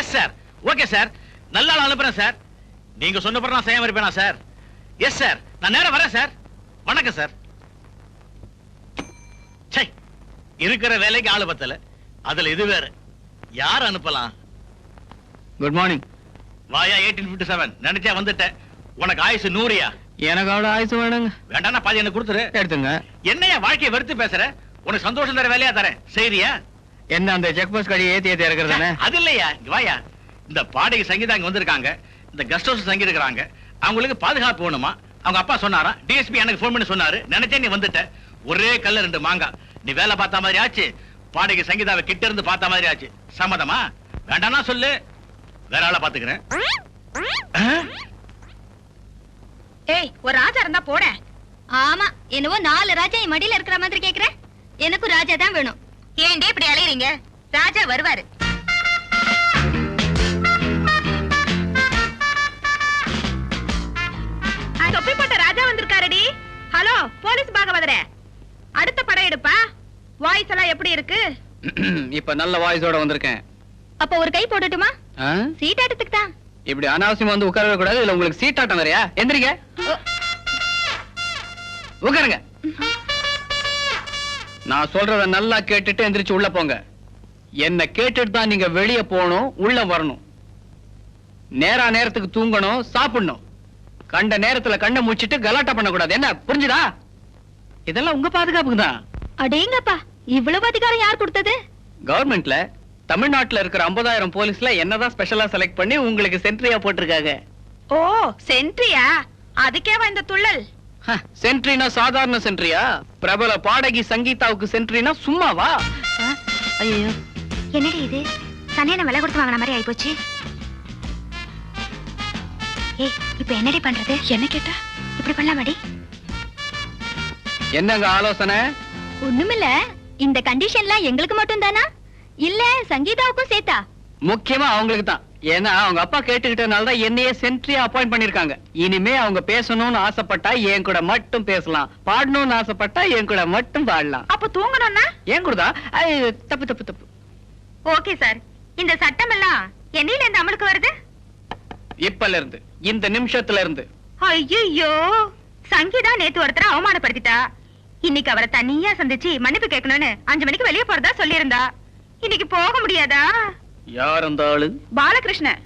Yes sir. Okay sir, நல்ல ஆள் அனுப்புறேன் சார். நீங்க சொன்ன பிறகு நான் செய்யாம இருப்பேனா சார்? எஸ் சார், நான் நேரா வரேன் சார். வணக்கம் சார். சை, இருக்கிற வேலைக்கு ஆளு பத்தல, அதுல இது வேற. யார் அனுப்பலாம்? Good morning. வாயா 1857. நினைச்சா வந்துட்டேன். உனக்கு ஆயுசு 100யா? எனக்கு அவ்வளவு ஆயுசு வேணுங்க. வேண்டாம், பாதி எனக்கு கொடுத்துரு. எடுத்துங்க. என்னையா வாழ்க்கையை வெறுத்து பேசுற? உனக்கு சந்தோஷம் தர வேலையா தரேன், சரியா? என்ன அந்த செக் போஸ்ட் கடி ஏத்தி இறக்குறதானே? அது இல்லையா, வாயா. இந்த பாடகி சங்கீதா இங்க வந்திருக்காங்க, இந்த கெஸ்ட் ஹவுஸ் தங்கி இருக்கிறாங்க. அவங்களுக்கு பாதுகாப்பு வேணுமா? அவங்க அப்பா சொன்னாரா, டிஎஸ்பி எனக்கு போன் பண்ணி சொன்னாரு. நினைச்சே நீ வந்துட்ட. ஒரே கல்ல 2 மாங்கா. நீ வேலை பார்த்த மாதிரி ஆச்சு, பாடகி சங்கீதாவை கிட்ட இருந்து பார்த்த மாதிரி ஆச்சு. சம்மதமா? வேண்டாம்னா சொல்லு, வேற ஆளை பாத்துக்கிறேன். ஏய், ஒரு ராஜா இருந்தா போட. ஆமா, என்னவோ 4 ராஜா என் மடியில இருக்கிற மாதிரி கேக்குற. எனக்கு ராஜா தான் வேணும். ஏன்டே இப்படி அலையறீங்க? ராஜா வருவாரு. தொப்பி போட்ட ராஜா வந்திருக்காருடி. ஹலோ போலீஸ் பாகவதரே, அடுத்த படம் எடுப்பா. வாய்ஸ் எல்லாம் எப்படி இருக்கு? இப்ப நல்ல வாய்ஸோட வந்திருக்கேன். அப்ப ஒரு கை போடட்டுமா? சீட்டாட்டத்துக்கு தான். இப்படி அனாவசியமா வந்து உட்காரவே கூடாது. இல்ல உங்களுக்கு சீட்டாட்டம் வேறையா? எந்திரிங்க, உட்காருங்க. நான் சொல்றத நல்லா கேட்டுட்டு எந்திரிச்சு உள்ள போங்க. என்ன கேட்டுட்டு தான் நீங்க வெளியே போகணும், உள்ள வரணும். நேரத்துக்கு தூங்கணும், சாப்பிடணும். கண்ட நேரத்துல கண்ணை மூச்சிட்டு கலாட்டா பண்ணக்கூடாது. என்ன புரிஞ்சுதா? இதெல்லாம் உங்க பாதுகாப்புக்கு தான். அடேங்கப்பா, இவ்வளவு அதிகாரம் யார் கொடுத்தது? கவர்மெண்ட்ல தமிழ்நாட்டுல இருக்கிற 50,000 போலீஸ்ல என்னதான் ஸ்பெஷலா செலக்ட் பண்ணி உங்களுக்கு சென்ட்ரியா போட்டிருக்காங்க. ஓ, சென்ட்ரியா? அதுக்கேவா இந்த துள்ளல்? சென்ட்ரினா சாதாரண சென்ட்ரியா? பிரபல பாடகி சங்கீதாவுக்கு சென்ட்ரினா சும்மாவா? ஐயோ, என்னடி இது? சனியான விலை கொடுத்து வாங்கின மாதிரி ஆயிப்போச்சு. ஏய், இப்ப என்னடி பண்றது? என்ன கேட்டா இப்படி பண்ணலாமாடி? என்னங்க ஆலோசனை? ஒண்ணுமில்ல. இந்த கண்டிஷன்லாம் எங்களுக்கு மட்டும் தானா, இல்ல சங்கீதாவுக்கும் சேர்த்தா? முக்கியமா அவங்களுக்கு தான். ஏன்னா அவங்க அப்பா கேட்டுக்கிட்டனால தான் என்னையே சென்ட்ரியா அப்பாயிண்ட் பண்ணிருக்காங்க. இனிமே அவங்க பேசணும்னு ஆசைப்பட்டா என் கூட மட்டும் பேசலாம், பாடணும்னு ஆசைப்பட்டா என் கூட மட்டும் பாடலாம். அப்ப தூங்கணும்னா ஏன் கூடதா? தப்பு தப்பு தப்பு. ஓகே சார், இந்த சட்டம் எல்லாம் என்னையில இருந்து அமலுக்கு வருது? இப்பல இருந்து, இந்த நிமிஷத்துல இருந்து. ஐயோ, சங்கீதா நேத்து ஒருத்தர அவமானப்படுத்திட்டா. இன்னைக்கு அவரை தனியா சந்திச்சு மன்னிப்பு கேட்கணும்னு 5 மணிக்கு வெளியே போறதா சொல்லியிருந்தா. இன்னைக்கு போக முடியாதா? யார் அந்த ஆளு? பாலகிருஷ்ணன்.